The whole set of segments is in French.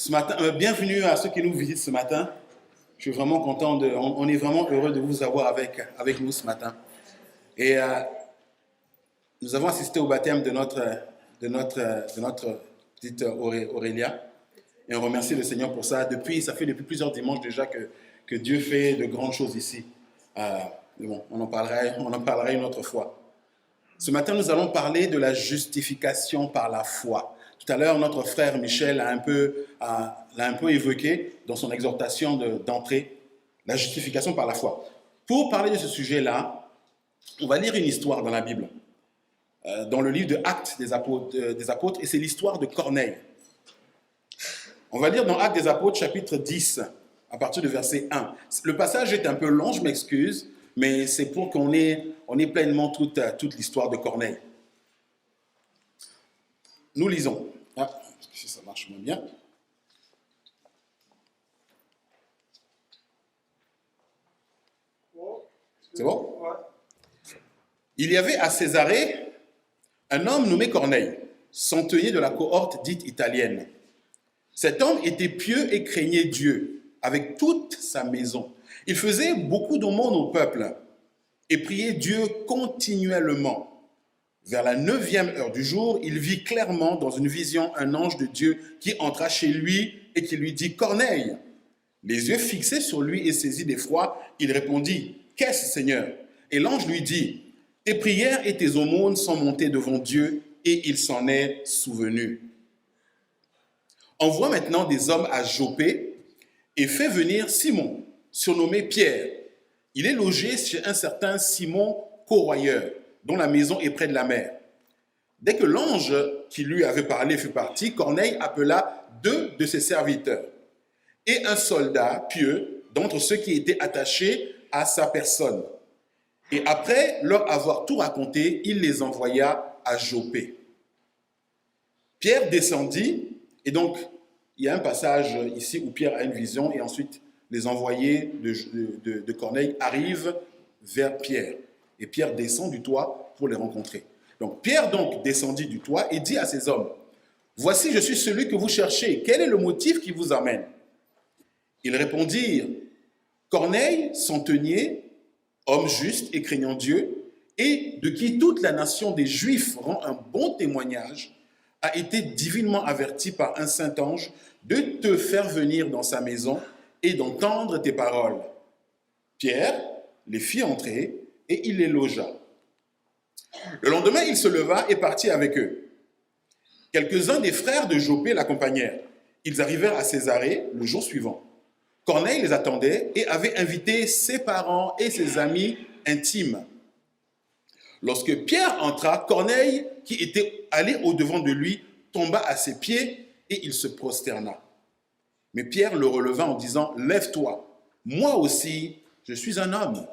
Ce matin, bienvenue à ceux qui nous visitent ce matin. Je suis vraiment content, on est vraiment heureux de vous avoir avec nous ce matin. Et nous avons assisté au baptême de notre petite Aurélia. Et on remercie le Seigneur pour ça. Ça fait depuis plusieurs dimanches déjà que Dieu fait de grandes choses ici. Mais bon, on en parlera une autre fois. Ce matin, nous allons parler de la justification par la foi. Tout à l'heure, notre frère Michel l'a un peu évoqué dans son exhortation d'entrée, la justification par la foi. Pour parler de ce sujet-là, on va lire une histoire dans la Bible, dans le livre de Actes des Apôtres, et c'est l'histoire de Corneille. On va lire dans Actes des Apôtres, chapitre 10, à partir du verset 1. Le passage est un peu long, je m'excuse, mais c'est pour qu'on ait pleinement toute l'histoire de Corneille. Nous lisons. Si ça marche moins bien. C'est bon? Il y avait à Césarée un homme nommé Corneille, centenier de la cohorte dite italienne. Cet homme était pieux et craignait Dieu avec toute sa maison. Il faisait beaucoup d'aumônes au peuple et priait Dieu continuellement. Vers la 9e heure du jour, il vit clairement dans une vision un ange de Dieu qui entra chez lui et qui lui dit « Corneille !» Les yeux fixés sur lui et saisi d'effroi, il répondit « Qu'est-ce, Seigneur ?» Et l'ange lui dit « Tes prières et tes aumônes sont montées devant Dieu et il s'en est souvenu. Envoie maintenant des hommes à Joppé et fais venir Simon, surnommé Pierre. Il est logé chez un certain Simon Corroyeur, dont la maison est près de la mer. » Dès que l'ange qui lui avait parlé fut parti, Corneille appela 2 de ses serviteurs et un soldat pieux d'entre ceux qui étaient attachés à sa personne. Et après leur avoir tout raconté, il les envoya à Joppé. Pierre descendit, et donc il y a un passage ici où Pierre a une vision, et ensuite les envoyés de Corneille arrivent vers Pierre. Et Pierre descend du toit pour les rencontrer. Donc Pierre donc descendit du toit et dit à ces hommes, « Voici, je suis celui que vous cherchez. Quel est le motif qui vous amène ?» Ils répondirent, « Corneille, centenier, homme juste et craignant Dieu, et de qui toute la nation des Juifs rend un bon témoignage, a été divinement averti par un saint ange de te faire venir dans sa maison et d'entendre tes paroles. » Pierre les fit entrer et il les logea. Le lendemain, il se leva et partit avec eux. Quelques-uns des frères de Joppé l'accompagnèrent. Ils arrivèrent à Césarée le jour suivant. Corneille les attendait et avait invité ses parents et ses amis intimes. Lorsque Pierre entra, Corneille, qui était allé au-devant de lui, tomba à ses pieds et il se prosterna. Mais Pierre le releva en disant « Lève-toi, moi aussi, je suis un homme. »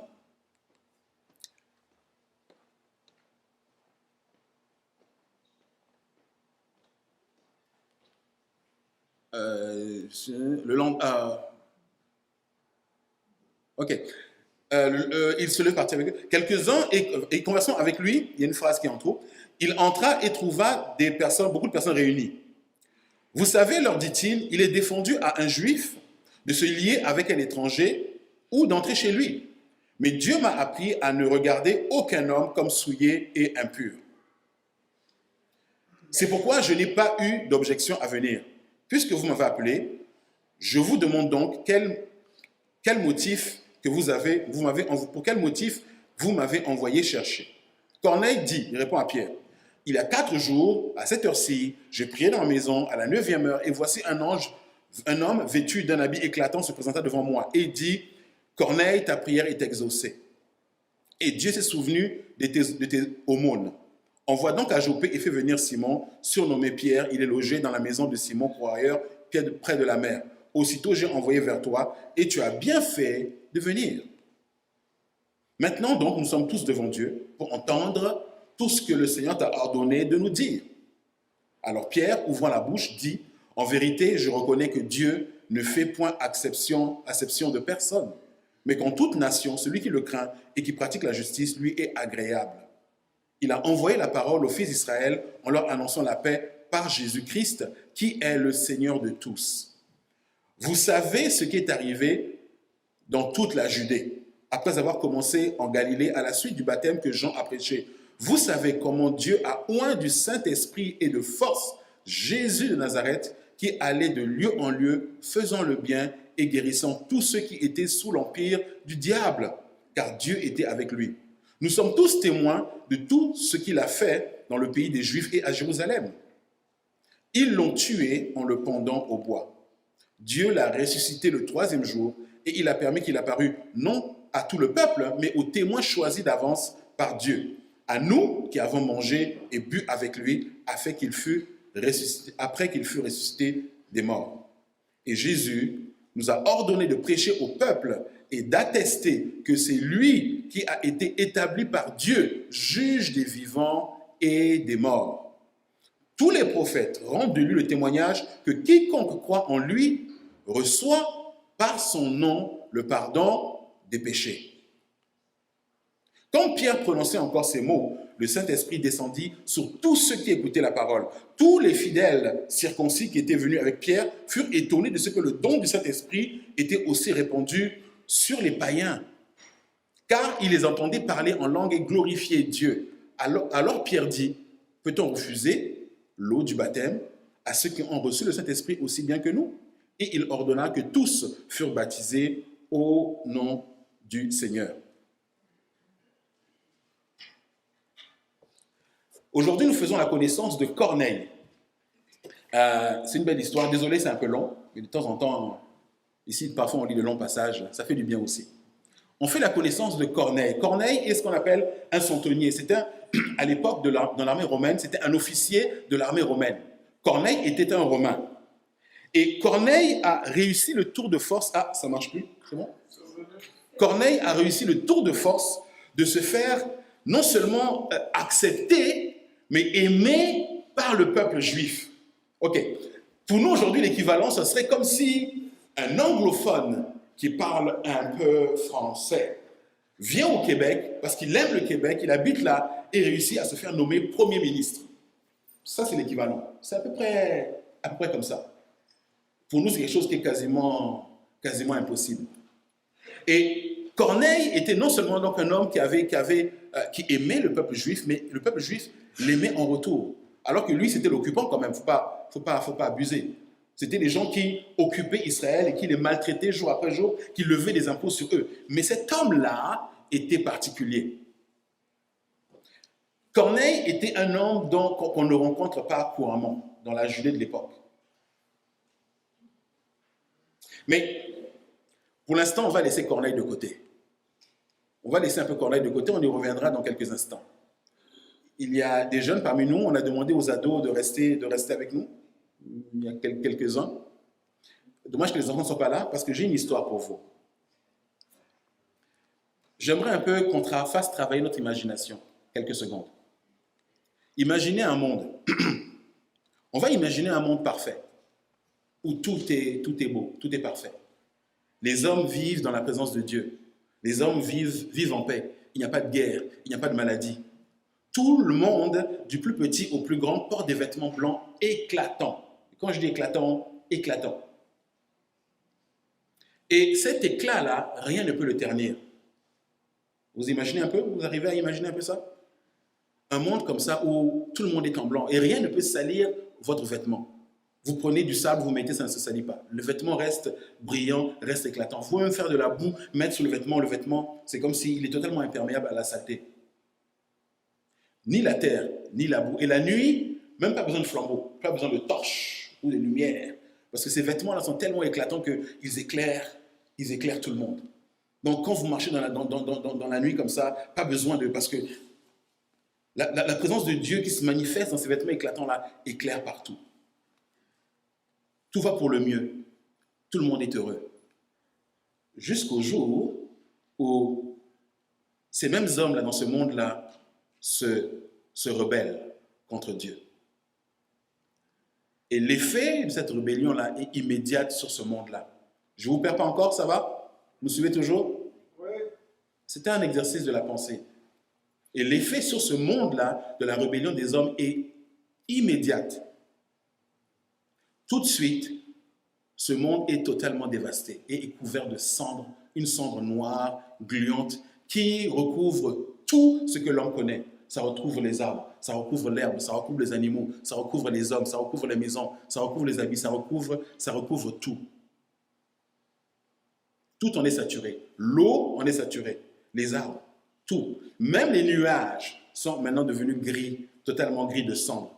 Il se leva partir avec eux. Quelques-uns, et conversant avec lui, il y a une phrase qui en trouve. Il entra et trouva beaucoup de personnes réunies. « Vous savez, leur dit-il, il est défendu à un juif de se lier avec un étranger ou d'entrer chez lui. Mais Dieu m'a appris à ne regarder aucun homme comme souillé et impur. C'est pourquoi je n'ai pas eu d'objection à venir. Puisque vous m'avez appelé, je vous demande donc quel motif pour quel motif vous m'avez envoyé chercher. » Corneille dit, il répond à Pierre, « Il y a 4 jours, à cette heure-ci, je priais dans la maison à la 9e heure, et voici un homme vêtu d'un habit éclatant se présenta devant moi et dit, « Corneille, ta prière est exaucée. Et Dieu s'est souvenu de tes aumônes. Envoie donc à Joppé et fais venir Simon, surnommé Pierre. Il est logé dans la maison de Simon Croyeur, près de la mer. Aussitôt j'ai envoyé vers toi, et tu as bien fait de venir. » Maintenant donc, nous sommes tous devant Dieu pour entendre tout ce que le Seigneur t'a ordonné de nous dire. Alors Pierre, ouvrant la bouche, dit, « En vérité, je reconnais que Dieu ne fait point acception de personne, mais qu'en toute nation, celui qui le craint et qui pratique la justice lui est agréable. Il a envoyé la parole aux fils d'Israël en leur annonçant la paix par Jésus-Christ, qui est le Seigneur de tous. Vous savez ce qui est arrivé dans toute la Judée, après avoir commencé en Galilée à la suite du baptême que Jean a prêché. Vous savez comment Dieu a oint du Saint-Esprit et de force Jésus de Nazareth, qui allait de lieu en lieu, faisant le bien et guérissant tous ceux qui étaient sous l'empire du diable, car Dieu était avec lui. Nous sommes tous témoins de tout ce qu'il a fait dans le pays des Juifs et à Jérusalem. Ils l'ont tué en le pendant au bois. Dieu l'a ressuscité le 3e jour et il a permis qu'il apparût non à tout le peuple, mais aux témoins choisis d'avance par Dieu, à nous qui avons mangé et bu avec lui après qu'il fut ressuscité des morts. Et Jésus nous a ordonné de prêcher au peuple et d'attester que c'est lui qui a été établi par Dieu, juge des vivants et des morts. Tous les prophètes rendent de lui le témoignage que quiconque croit en lui reçoit par son nom le pardon des péchés. Quand Pierre prononçait encore ces mots, le Saint-Esprit descendit sur tous ceux qui écoutaient la parole. Tous les fidèles circoncis qui étaient venus avec Pierre furent étonnés de ce que le don du Saint-Esprit était aussi répandu sur les païens, car ils les entendaient parler en langue et glorifier Dieu. Alors Pierre dit, peut-on refuser l'eau du baptême à ceux qui ont reçu le Saint-Esprit aussi bien que nous? Et il ordonna que tous furent baptisés au nom du Seigneur. Aujourd'hui, nous faisons la connaissance de Corneille. C'est une belle histoire. Désolé, c'est un peu long, mais de temps en temps, ici, parfois, on lit de longs passages. Ça fait du bien aussi. On fait la connaissance de Corneille. Corneille est ce qu'on appelle un centenier. C'était, à l'époque, dans l'armée romaine, c'était un officier de l'armée romaine. Corneille était un Romain. Et Corneille a réussi le tour de force. Ah, ça marche plus, c'est bon? Corneille a réussi le tour de force de se faire non seulement accepter, mais aimé par le peuple juif. Ok. Pour nous, aujourd'hui, l'équivalent, ce serait comme si un anglophone qui parle un peu français vient au Québec parce qu'il aime le Québec, il habite là et réussit à se faire nommer Premier ministre. Ça, c'est l'équivalent. C'est à peu près comme ça. Pour nous, c'est quelque chose qui est quasiment impossible. Et Corneille était non seulement donc un homme qui aimait le peuple juif, mais le peuple juif l'aimait en retour. Alors que lui, c'était l'occupant quand même, faut pas abuser. C'était des gens qui occupaient Israël et qui les maltraitaient jour après jour, qui levaient des impôts sur eux. Mais cet homme-là était particulier. Corneille était un homme qu'on ne rencontre pas couramment dans la Judée de l'époque. Mais pour l'instant, on va laisser Corneille de côté. On va laisser un peu Corneille de côté, on y reviendra dans quelques instants. Il y a des jeunes parmi nous, on a demandé aux ados de rester avec nous. Il y a quelques-uns. Dommage que les enfants ne soient pas là, parce que j'ai une histoire pour vous. J'aimerais un peu qu'on fasse travailler notre imagination, quelques secondes. Imaginez un monde. On va imaginer un monde parfait, où tout est beau, tout est parfait. Les hommes vivent dans la présence de Dieu. Les hommes vivent en paix. Il n'y a pas de guerre, il n'y a pas de maladie. Tout le monde, du plus petit au plus grand, porte des vêtements blancs éclatants. Quand je dis éclatants, éclatants. Et cet éclat-là, rien ne peut le ternir. Vous imaginez un peu? Vous arrivez à imaginer un peu ça? Un monde comme ça où tout le monde est en blanc et rien ne peut salir votre vêtement. Vous prenez du sable, vous mettez, ça ne se salit pas. Le vêtement reste brillant, reste éclatant. Vous pouvez même faire de la boue, mettre sur le vêtement, c'est comme s'il est totalement imperméable à la saleté. Ni la terre, ni la boue. Et la nuit, même pas besoin de flambeau, pas besoin de torches ou de lumière. Parce que ces vêtements-là sont tellement éclatants qu'ils éclairent tout le monde. Donc quand vous marchez dans la nuit comme ça, pas besoin de... Parce que la présence de Dieu qui se manifeste dans ces vêtements éclatants-là éclaire partout. Tout va pour le mieux. Tout le monde est heureux. Jusqu'au jour où ces mêmes hommes-là, dans ce monde-là, se rebellent contre Dieu. Et l'effet de cette rébellion-là est immédiat sur ce monde-là. Je ne vous perds pas encore, ça va? Vous me suivez toujours? Oui. C'était un exercice de la pensée. Et l'effet sur ce monde-là de la rébellion des hommes est immédiat. Tout de suite, Ce monde est totalement dévasté et est couvert de cendres, une cendre noire, gluante, qui recouvre tout ce que l'homme connaît. Ça recouvre les arbres, ça recouvre l'herbe, ça recouvre les animaux, ça recouvre les hommes, ça recouvre les maisons, ça recouvre les habits, ça recouvre tout. Tout en est saturé. L'eau en est saturée. Les arbres, tout. Même les nuages sont maintenant devenus gris, totalement gris de cendre.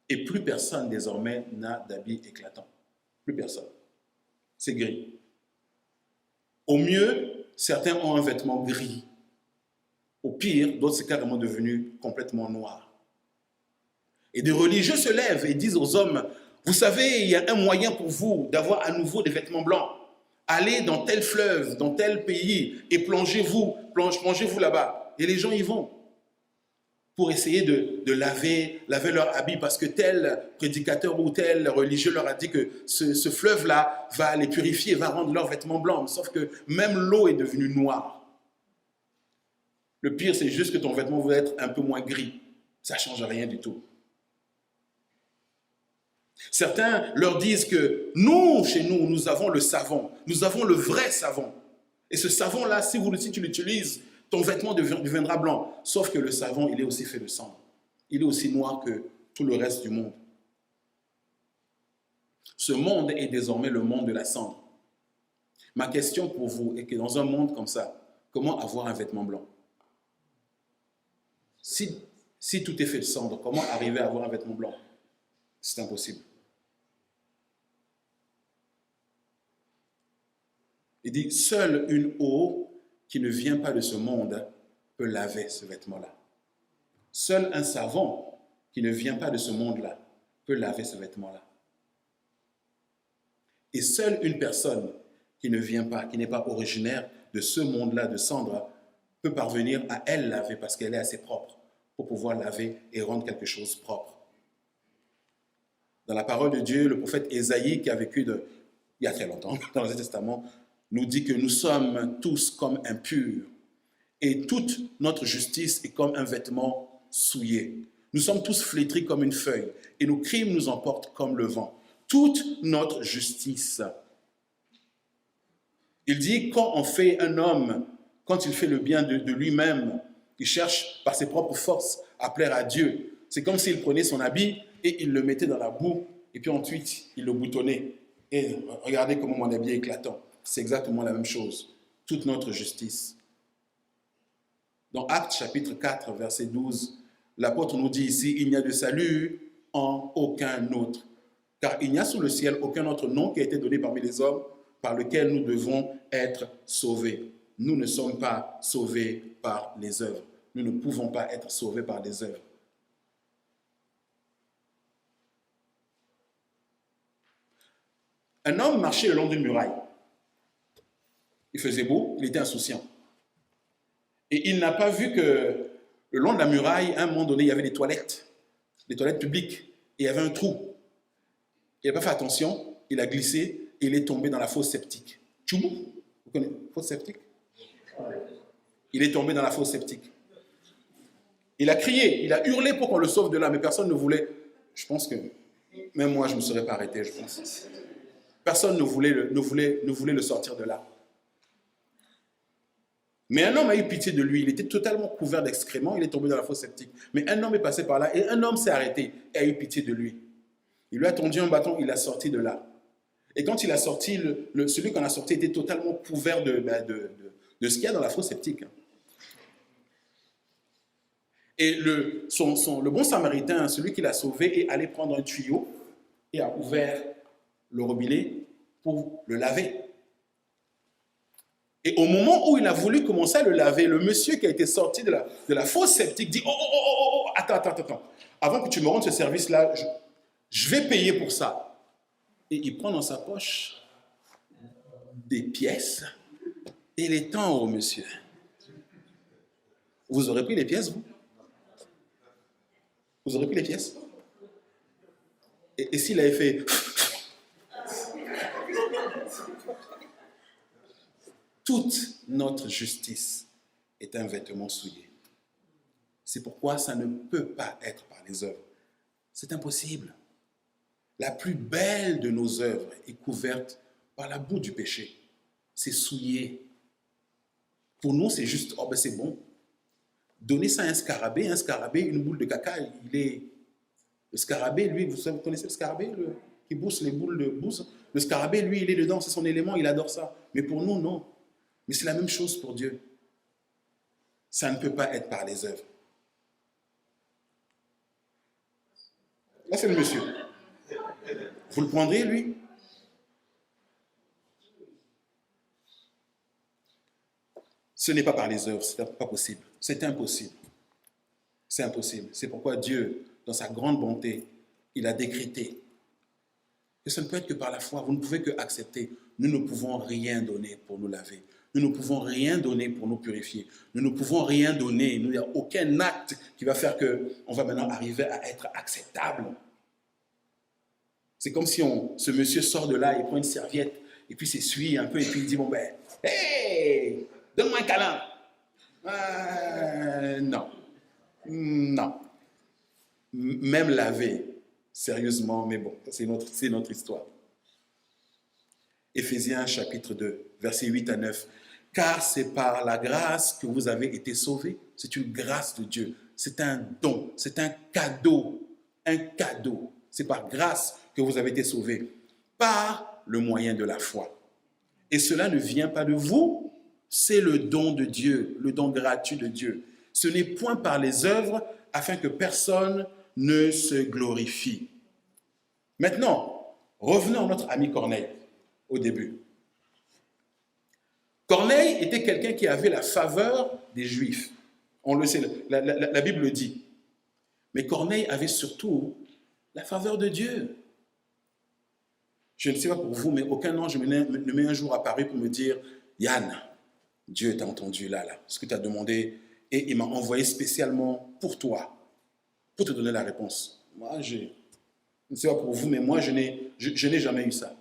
Et plus personne désormais n'a d'habits éclatants. Plus personne. C'est gris. Au mieux, certains ont un vêtement gris. Au pire, d'autres c'est carrément devenu complètement noir. Et des religieux se lèvent et disent aux hommes, vous savez, il y a un moyen pour vous d'avoir à nouveau des vêtements blancs. Allez dans tel fleuve, dans tel pays et plongez-vous là-bas. Et les gens y vont pour essayer de laver leur habit parce que tel prédicateur ou tel religieux leur a dit que ce fleuve-là va les purifier, va rendre leurs vêtements blancs. Sauf que même l'eau est devenue noire. Le pire, c'est juste que ton vêtement va être un peu moins gris. Ça ne change rien du tout. Certains leur disent que nous, chez nous, nous avons le savon. Nous avons le vrai savon. Et ce savon-là, si tu l'utilises, ton vêtement deviendra blanc. Sauf que le savon, il est aussi fait de cendre. Il est aussi noir que tout le reste du monde. Ce monde est désormais le monde de la cendre. Ma question pour vous est que dans un monde comme ça, comment avoir un vêtement blanc? Si tout est fait de cendre, comment arriver à avoir un vêtement blanc? C'est impossible. Il dit, seule une eau qui ne vient pas de ce monde peut laver ce vêtement-là. Seul un savon qui ne vient pas de ce monde-là peut laver ce vêtement-là. Et seule une personne qui ne vient pas, qui n'est pas originaire de ce monde-là de cendre, peut parvenir à elle laver parce qu'elle est assez propre pour pouvoir laver et rendre quelque chose propre. Dans la parole de Dieu, le prophète Ésaïe, qui a vécu il y a très longtemps dans l'Ancien Testament, nous dit que nous sommes tous comme impurs et toute notre justice est comme un vêtement souillé. Nous sommes tous flétris comme une feuille et nos crimes nous emportent comme le vent. Toute notre justice. Il dit, quand on fait un homme, quand il fait le bien de lui-même, il cherche par ses propres forces à plaire à Dieu. C'est comme s'il prenait son habit et il le mettait dans la boue et puis ensuite il le boutonnait. Et regardez comment mon habit est éclatant. C'est exactement la même chose. Toute notre justice. Dans Actes chapitre 4, verset 12, l'apôtre nous dit ici, il n'y a de salut en aucun autre. Car il n'y a sous le ciel aucun autre nom qui a été donné parmi les hommes par lequel nous devons être sauvés. Nous ne sommes pas sauvés par les œuvres. Nous ne pouvons pas être sauvés par des œuvres. Un homme marchait le long d'une muraille. Il faisait beau, il était insouciant. Et il n'a pas vu que le long de la muraille, à un moment donné, il y avait des toilettes publiques, et il y avait un trou. Il n'a pas fait attention, il a glissé, et il est tombé dans la fosse septique. Tchoubou, vous connaissez la fosse septique? Il est tombé dans la fosse septique. Il a crié, il a hurlé pour qu'on le sauve de là, mais personne ne voulait. Je pense que même moi, je ne me serais pas arrêté, je pense. Personne ne voulait le sortir de là. Mais un homme a eu pitié de lui, il était totalement couvert d'excréments, il est tombé dans la fosse septique. Mais un homme est passé par là et un homme s'est arrêté et a eu pitié de lui. Il lui a tendu un bâton, il l'a sorti de là. Et quand il a sorti, celui qu'on a sorti était totalement couvert de ce qu'il y a dans la fosse septique. Et le bon samaritain, celui qui l'a sauvé, est allé prendre un tuyau et a ouvert le robinet pour le laver. Et au moment où il a voulu commencer à le laver, le monsieur qui a été sorti de la fosse septique dit « Oh, attends. Avant que tu me rendes ce service-là, je vais payer pour ça. » Et il prend dans sa poche des pièces et les tend au monsieur. Vous aurez pris les pièces, vous? Vous aurez pris les pièces? Et s'il avait fait... Toute notre justice est un vêtement souillé. C'est pourquoi ça ne peut pas être par les œuvres. C'est impossible. La plus belle de nos œuvres est couverte par la boue du péché. C'est souillé. Pour nous, c'est juste, oh ben c'est bon. Donnez ça à un scarabée, une boule de caca, il est... Le scarabée, lui, vous connaissez le scarabée qui bousse les boules de bouse? Le scarabée, lui, il est dedans, c'est son élément, il adore ça. Mais pour nous, non. Mais c'est la même chose pour Dieu. Ça ne peut pas être par les œuvres. Là, c'est le monsieur. Vous le prendrez, lui? Ce n'est pas par les œuvres, ce n'est pas possible. C'est impossible. C'est impossible. C'est pourquoi Dieu, dans sa grande bonté, il a décrété que ça ne peut être que par la foi. Vous ne pouvez que accepter. Nous ne pouvons rien donner pour nous laver. Nous ne pouvons rien donner pour nous purifier. Nous ne pouvons rien donner. Il n'y a aucun acte qui va faire qu'on va maintenant arriver à être acceptable. C'est comme si ce monsieur sort de là, il prend une serviette, et puis s'essuie un peu, et puis il dit, bon ben, hey, donne-moi un câlin. Non. Non. Même laver, sérieusement, mais bon, c'est notre histoire. Éphésiens chapitre 2, versets 8 à 9. Car c'est par la grâce que vous avez été sauvés. C'est une grâce de Dieu. C'est un don. C'est un cadeau. Un cadeau. C'est par grâce que vous avez été sauvés. Par le moyen de la foi. Et cela ne vient pas de vous. C'est le don de Dieu. Le don gratuit de Dieu. Ce n'est point par les œuvres afin que personne ne se glorifie. Maintenant, revenons à notre ami Corneille au début. Corneille était quelqu'un qui avait la faveur des Juifs. On le sait, la Bible le dit. Mais Corneille avait surtout la faveur de Dieu. Je ne sais pas pour vous, mais aucun ange ne m'est un jour apparu pour me dire « Yann, Dieu t'a entendu là, ce que tu as demandé, et il m'a envoyé spécialement pour toi, pour te donner la réponse. » Moi, je ne sais pas pour vous, mais moi, je n'ai jamais eu ça.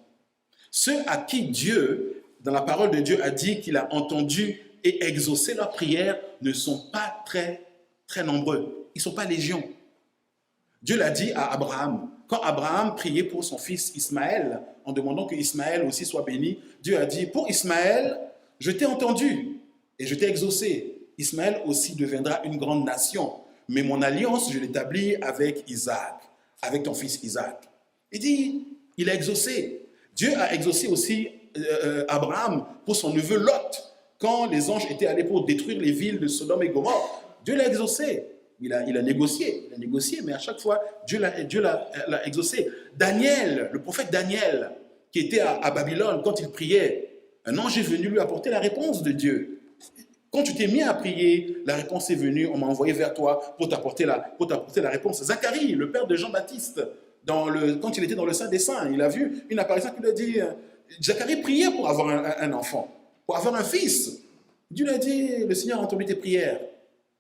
Ceux à qui Dieu, dans la parole de Dieu, a dit qu'il a entendu et exaucé leurs prières ne sont pas très, très nombreux. Ils ne sont pas légion. Dieu l'a dit à Abraham. Quand Abraham priait pour son fils Ismaël, en demandant que Ismaël aussi soit béni, Dieu a dit, pour Ismaël, je t'ai entendu et je t'ai exaucé. Ismaël aussi deviendra une grande nation, mais mon alliance, je l'établis avec Isaac, avec ton fils Isaac. Il dit, il a exaucé. Dieu a exaucé aussi Abraham pour son neveu Lot, quand les anges étaient allés pour détruire les villes de Sodome et Gomorrhe. Dieu l'a exaucé. Il a négocié, mais à chaque fois, Dieu l'a exaucé. Daniel, le prophète Daniel, qui était à Babylone, quand il priait, un ange est venu lui apporter la réponse de Dieu. Quand tu t'es mis à prier, la réponse est venue, on m'a envoyé vers toi pour t'apporter la réponse. Zacharie, le père de Jean-Baptiste, quand il était dans le Saint des Saints, il a vu une apparition qui lui a dit, Zacharie priait pour avoir un enfant, pour avoir un fils. Dieu lui a dit, le Seigneur a entendu tes prières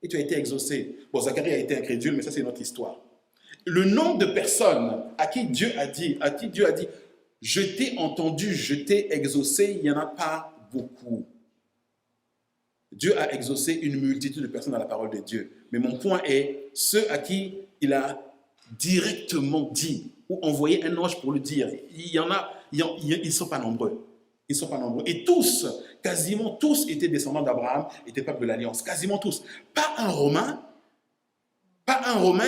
et tu as été exaucé. Bon, Zacharie a été incrédule, mais ça c'est notre histoire. Le nombre de personnes à qui Dieu a dit, je t'ai entendu, je t'ai exaucé, il n'y en a pas beaucoup. Dieu a exaucé une multitude de personnes dans la parole de Dieu. Mais mon point est, ceux à qui il a directement dit, ou envoyé un ange pour le dire, ils ne sont pas nombreux. Ils ne sont pas nombreux. Et tous, quasiment tous étaient descendants d'Abraham, étaient peuple de l'Alliance. Quasiment tous. Pas un Romain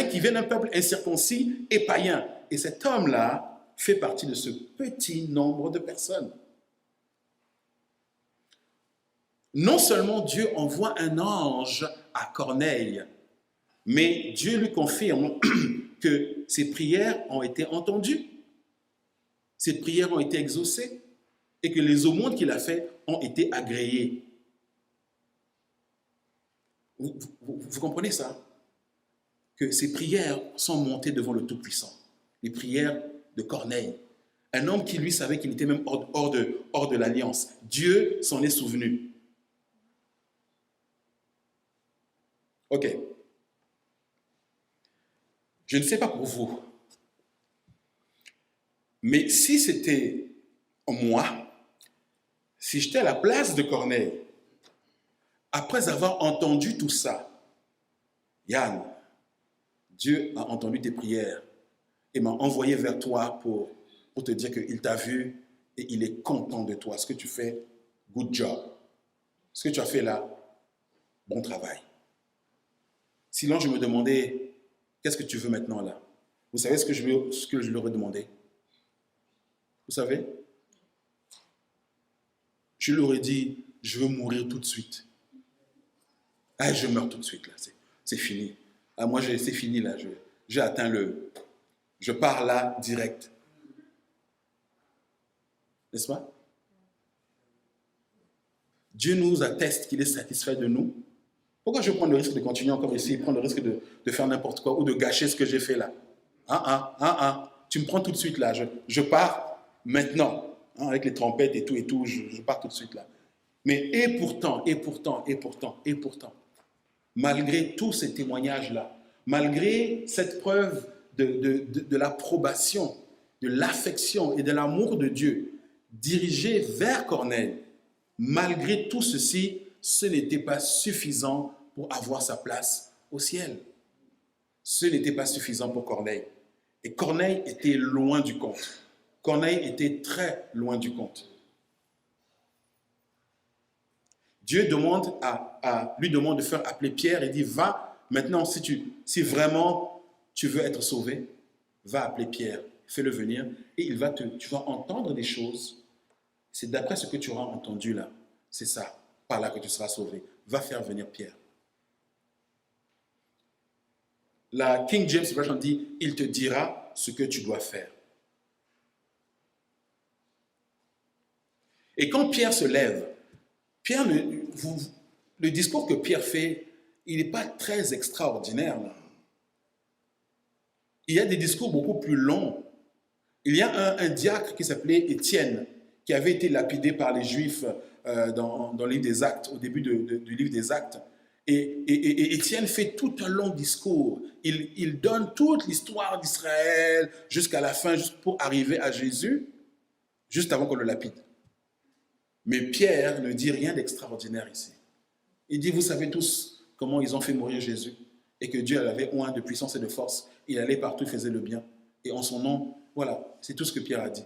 qui vient d'un peuple incirconcis et païen. Et cet homme-là fait partie de ce petit nombre de personnes. Non seulement Dieu envoie un ange à Corneille, mais Dieu lui confirme que ses prières ont été entendues, ses prières ont été exaucées et que les aumônes qu'il a faites ont été agréées. Vous comprenez ça? Que ces prières sont montées devant le Tout-Puissant. Les prières de Corneille. Un homme qui lui savait qu'il était même hors de l'alliance. Dieu s'en est souvenu. Ok. Je ne sais pas pour vous, mais si c'était moi, si j'étais à la place de Corneille, après avoir entendu tout ça, Yann, Dieu a entendu tes prières et m'a envoyé vers toi pour te dire qu'il t'a vu et il est content de toi. Ce que tu fais, good job. Ce que tu as fait là, bon travail. Sinon, je me demandais, qu'est-ce que tu veux maintenant là? Vous savez ce que je leur ai demandé? Vous savez? Je leur ai dit, je veux mourir tout de suite. Ah, je meurs tout de suite là, c'est fini. Ah, moi, c'est fini là, j'ai atteint je pars là direct. N'est-ce pas? Dieu nous atteste qu'il est satisfait de nous. Pourquoi je prends le risque de continuer encore ici, prendre le risque de faire n'importe quoi ou de gâcher ce que j'ai fait là? Tu me prends tout de suite là, je pars maintenant, hein, avec les trompettes et tout, je pars tout de suite là. Mais et pourtant, malgré tous ces témoignages-là, malgré cette preuve de l'approbation, de l'affection et de l'amour de Dieu dirigé vers Corneille, malgré tout ceci, ce n'était pas suffisant pour avoir sa place au ciel. Ce n'était pas suffisant pour Corneille. Et Corneille était loin du compte. Corneille était très loin du compte. Dieu lui demande de faire appeler Pierre et dit, va, maintenant, si vraiment tu veux être sauvé, va appeler Pierre, fais-le venir, et tu vas entendre des choses. C'est d'après ce que tu auras entendu là, c'est ça, par là que tu seras sauvé. Va faire venir Pierre. La King James Version dit, il te dira ce que tu dois faire. Et quand Pierre se lève, le discours que Pierre fait, il n'est pas très extraordinaire. Là. Il y a des discours beaucoup plus longs. Il y a un diacre qui s'appelait Étienne, qui avait été lapidé par les Juifs dans le livre des Actes, au début du livre des Actes. Et Étienne fait tout un long discours. Il donne toute l'histoire d'Israël jusqu'à la fin, juste pour arriver à Jésus, juste avant qu'on le lapide. Mais Pierre ne dit rien d'extraordinaire ici. Il dit, vous savez tous comment ils ont fait mourir Jésus et que Dieu l'avait oint de puissance et de force. Il allait partout, il faisait le bien. Et en son nom, voilà, c'est tout ce que Pierre a dit.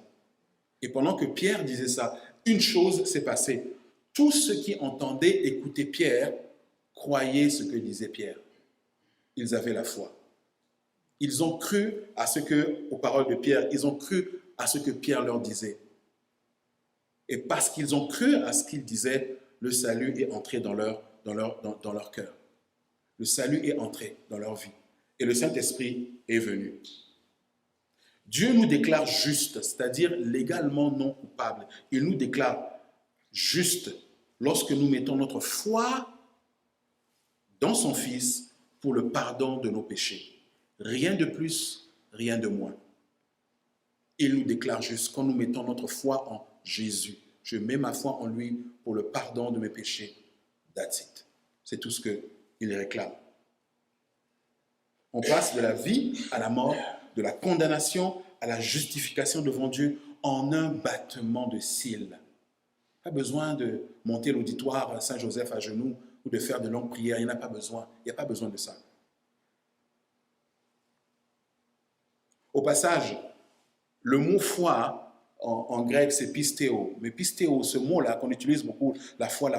Et pendant que Pierre disait ça, une chose s'est passée. Tous ceux qui entendaient écouter Pierre croyaient ce que disait Pierre. Ils avaient la foi. Ils ont cru aux paroles de Pierre, ils ont cru à ce que Pierre leur disait. Et parce qu'ils ont cru à ce qu'il disait, le salut est entré dans leur cœur. Le salut est entré dans leur vie. Et le Saint-Esprit est venu. Dieu nous déclare justes, c'est-à-dire légalement non coupables. Il nous déclare justes lorsque nous mettons notre foi dans son Fils pour le pardon de nos péchés. Rien de plus, rien de moins. Il nous déclare justes quand nous mettons notre foi en Jésus. Je mets ma foi en lui pour le pardon de mes péchés. That's it. C'est tout ce qu'il réclame. On passe de la vie à la mort, de la condamnation à la justification devant Dieu en un battement de cils. Pas besoin de monter l'auditoire Saint-Joseph à genoux ou de faire de longues prières. Il n'y en a pas besoin. Il n'y a pas besoin de ça. Au passage, le mot foi en grec, c'est pistéo. Mais pistéo, ce mot-là qu'on utilise beaucoup, la foi,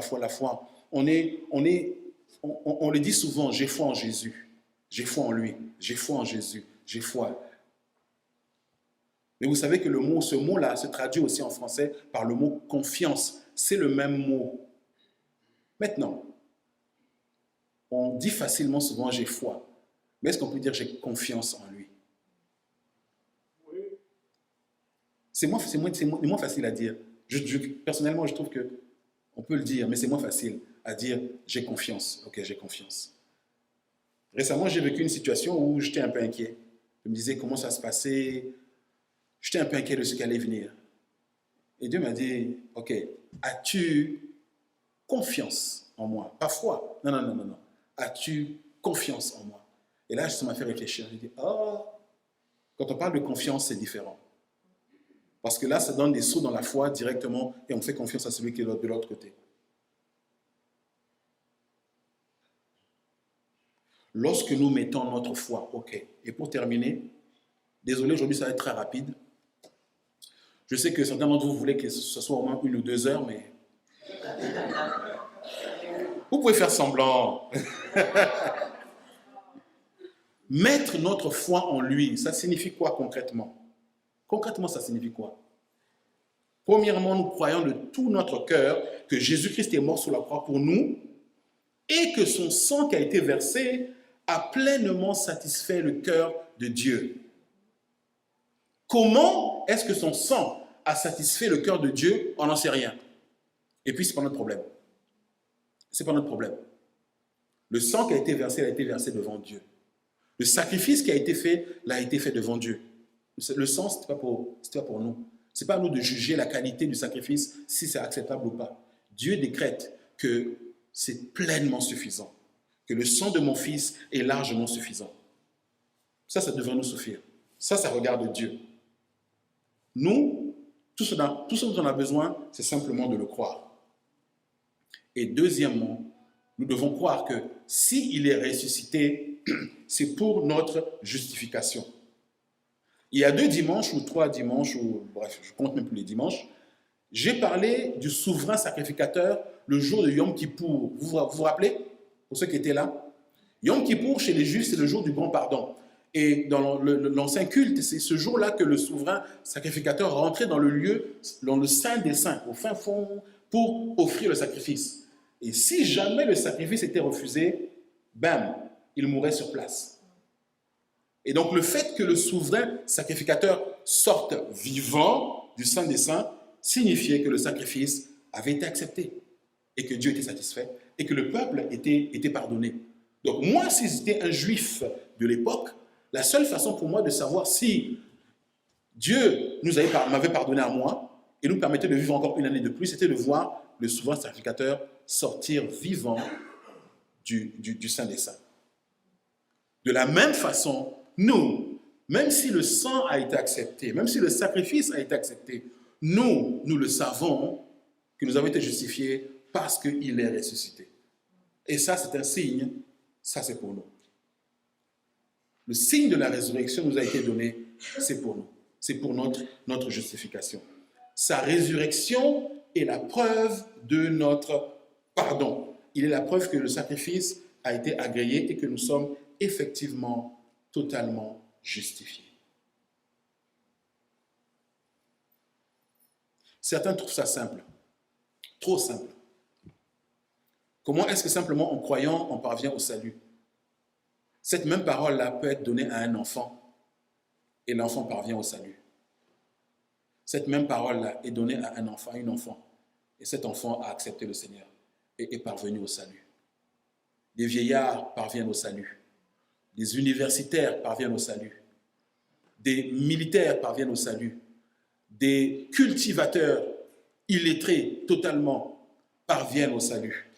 on le dit souvent, j'ai foi en Jésus. J'ai foi en lui. J'ai foi en Jésus. J'ai foi. Mais vous savez que ce mot-là se traduit aussi en français par le mot confiance. C'est le même mot. Maintenant, on dit facilement souvent j'ai foi. Mais est-ce qu'on peut dire j'ai confiance en lui? C'est moins facile à dire. Personnellement, je trouve qu'on peut le dire, mais c'est moins facile à dire j'ai confiance. Ok, j'ai confiance. Récemment, j'ai vécu une situation où j'étais un peu inquiet. Je me disais comment ça se passait. J'étais un peu inquiet de ce qui allait venir. Et Dieu m'a dit, ok, as-tu confiance en moi? Pas foi. Non. As-tu confiance en moi? Et là, ça m'a fait réfléchir. J'ai dit, oh, quand on parle de confiance, c'est différent. Parce que là, ça donne des sauts dans la foi directement et on fait confiance à celui qui est de l'autre côté. Lorsque nous mettons notre foi, ok. Et pour terminer, Désolé, aujourd'hui, ça va être très rapide. Je sais que certains d'entre vous voulaient que ce soit au moins 1 ou 2 heures, mais vous pouvez faire semblant. Mettre notre foi en lui, ça signifie quoi concrètement? Concrètement, ça signifie quoi? Premièrement, nous croyons de tout notre cœur que Jésus-Christ est mort sur la croix pour nous et que son sang qui a été versé a pleinement satisfait le cœur de Dieu. Comment est-ce que son sang a satisfait le cœur de Dieu? On n'en sait rien. Et puis, ce n'est pas notre problème. Ce n'est pas notre problème. Le sang qui a été versé devant Dieu. Le sacrifice qui a été fait, l'a été fait devant Dieu. Le sang, ce n'était pas pour nous. Ce n'est pas à nous de juger la qualité du sacrifice, si c'est acceptable ou pas. Dieu décrète que c'est pleinement suffisant, que le sang de mon fils est largement suffisant. Ça devrait nous suffire. Ça regarde Dieu. Nous, tout ce dont on a besoin, c'est simplement de le croire. Et deuxièmement, nous devons croire que s'il est ressuscité, c'est pour notre justification. Il y a 2 dimanches ou 3 dimanches, ou bref, je ne compte même plus les dimanches, j'ai parlé du souverain sacrificateur le jour de Yom Kippour. Vous vous rappelez? Pour ceux qui étaient là. Yom Kippour, chez les Juifs, c'est le jour du grand pardon. Et dans l'ancien culte, c'est ce jour-là que le souverain sacrificateur rentrait dans le lieu, dans le Saint des Saints, au fin fond, pour offrir le sacrifice. Et si jamais le sacrifice était refusé, bam, il mourrait sur place. Et donc le fait que le souverain sacrificateur sorte vivant du Saint des Saints signifiait que le sacrifice avait été accepté et que Dieu était satisfait et que le peuple était pardonné. Donc moi, si j'étais un juif de l'époque, la seule façon pour moi de savoir si Dieu m'avait pardonné à moi et nous permettait de vivre encore une année de plus, c'était de voir le souverain sacrificateur sortir vivant du Saint des Saints. De la même façon, nous, même si le sang a été accepté, même si le sacrifice a été accepté, nous le savons que nous avons été justifiés parce qu'il est ressuscité. Et ça, c'est un signe, ça c'est pour nous. Le signe de la résurrection nous a été donné, c'est pour nous. C'est pour notre justification. Sa résurrection est la preuve de notre pardon. Il est la preuve que le sacrifice a été agréé et que nous sommes effectivement totalement justifiés. Certains trouvent ça simple, trop simple. Comment est-ce que simplement en croyant, on parvient au salut? Cette même parole-là peut être donnée à un enfant et l'enfant parvient au salut. Cette même parole-là est donnée à un enfant, une enfant, et cet enfant a accepté le Seigneur et est parvenu au salut. Des vieillards parviennent au salut. Des universitaires parviennent au salut. Des militaires parviennent au salut. Des cultivateurs illettrés totalement parviennent au salut.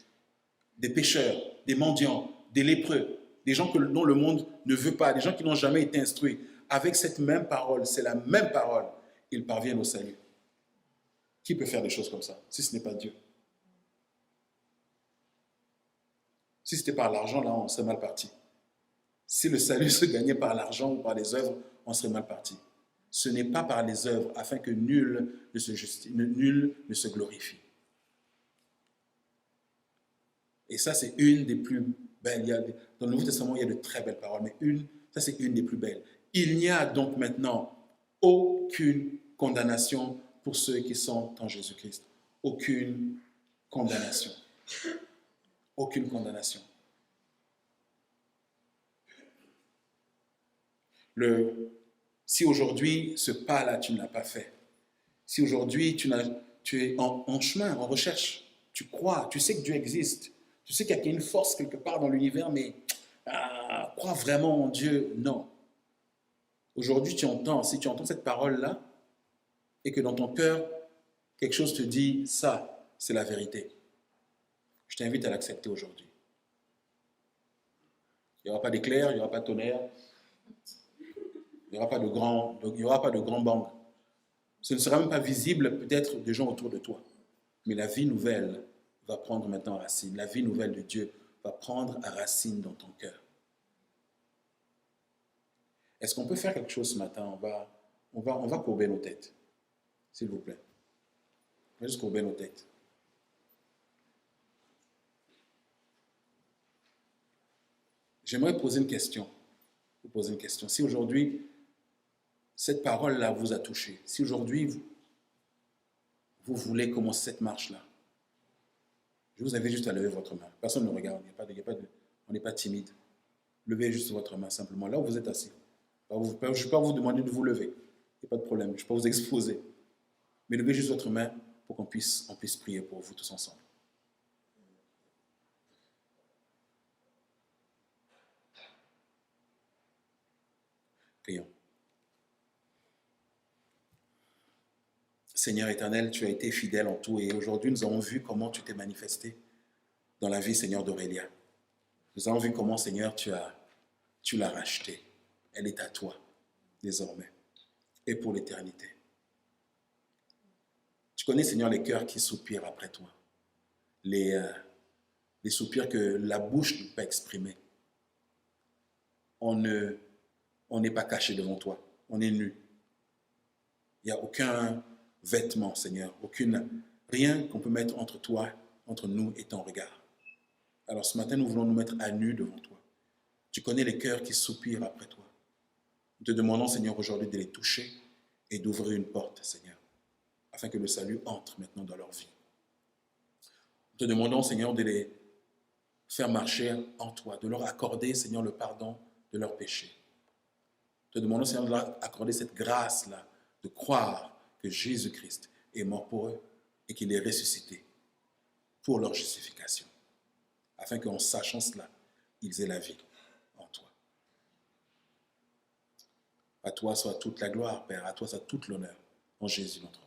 Des pécheurs, des mendiants, des lépreux, des gens dont le monde ne veut pas, des gens qui n'ont jamais été instruits. Avec cette même parole, c'est la même parole, ils parviennent au salut. Qui peut faire des choses comme ça, si ce n'est pas Dieu? Si c'était par l'argent, là, on serait mal parti. Si le salut se gagnait par l'argent ou par les œuvres, on serait mal parti. Ce n'est pas par les œuvres, afin que nul ne se glorifie. Et ça, c'est une des plus belles. Dans le Nouveau Testament, il y a de très belles paroles, mais ça, c'est une des plus belles. Il n'y a donc maintenant aucune condamnation pour ceux qui sont en Jésus-Christ. Aucune condamnation. Aucune condamnation. Si aujourd'hui, ce pas-là, tu ne l'as pas fait, si aujourd'hui, tu es en chemin, en recherche, tu crois, tu sais que Dieu existe, tu sais qu'il y a une force quelque part dans l'univers, mais crois vraiment en Dieu, non. Aujourd'hui, si tu entends cette parole-là, et que dans ton cœur, quelque chose te dit, ça, c'est la vérité, je t'invite à l'accepter aujourd'hui. Il n'y aura pas d'éclair, il n'y aura pas de tonnerre, il n'y aura pas de grand bang. Ce ne sera même pas visible peut-être des gens autour de toi. Mais la vie nouvelle va prendre maintenant racine. La vie nouvelle de Dieu va prendre racine dans ton cœur. Est-ce qu'on peut faire quelque chose ce matin? On va courber nos têtes, s'il vous plaît. On va juste courber nos têtes. J'aimerais poser une question. Vous poser une question. Si aujourd'hui, cette parole-là vous a touché, si aujourd'hui, vous voulez commencer cette marche-là, je vous invite juste à lever votre main. Personne ne regarde, on n'est pas timide. Levez juste votre main simplement, là où vous êtes assis. Je ne vais pas vous demander de vous lever, il n'y a pas de problème, je ne vais pas vous exposer. Mais levez juste votre main pour qu'on puisse prier pour vous tous ensemble. Prions. Seigneur éternel, tu as été fidèle en tout et aujourd'hui nous avons vu comment tu t'es manifesté dans la vie, Seigneur, d'Aurélia. Nous avons vu comment, Seigneur, tu l'as rachetée. Elle est à toi, désormais, et pour l'éternité. Tu connais, Seigneur, les cœurs qui soupirent après toi, les soupirs que la bouche ne peut pas exprimer. On n'est pas caché devant toi, on est nu. Il n'y a aucun vêtement, Seigneur, rien qu'on peut mettre entre toi, entre nous et ton regard. Alors ce matin, nous voulons nous mettre à nu devant toi. Tu connais les cœurs qui soupirent après toi. Nous te demandons, Seigneur, aujourd'hui de les toucher et d'ouvrir une porte, Seigneur, afin que le salut entre maintenant dans leur vie. Nous te demandons, Seigneur, de les faire marcher en toi, de leur accorder, Seigneur, le pardon de leurs péchés. Nous te demandons, Seigneur, de leur accorder cette grâce-là, de croire que Jésus-Christ est mort pour eux et qu'il est ressuscité pour leur justification, afin qu'en sachant cela, ils aient la vie en toi. À toi soit toute la gloire, Père, à toi soit toute l'honneur, en Jésus notre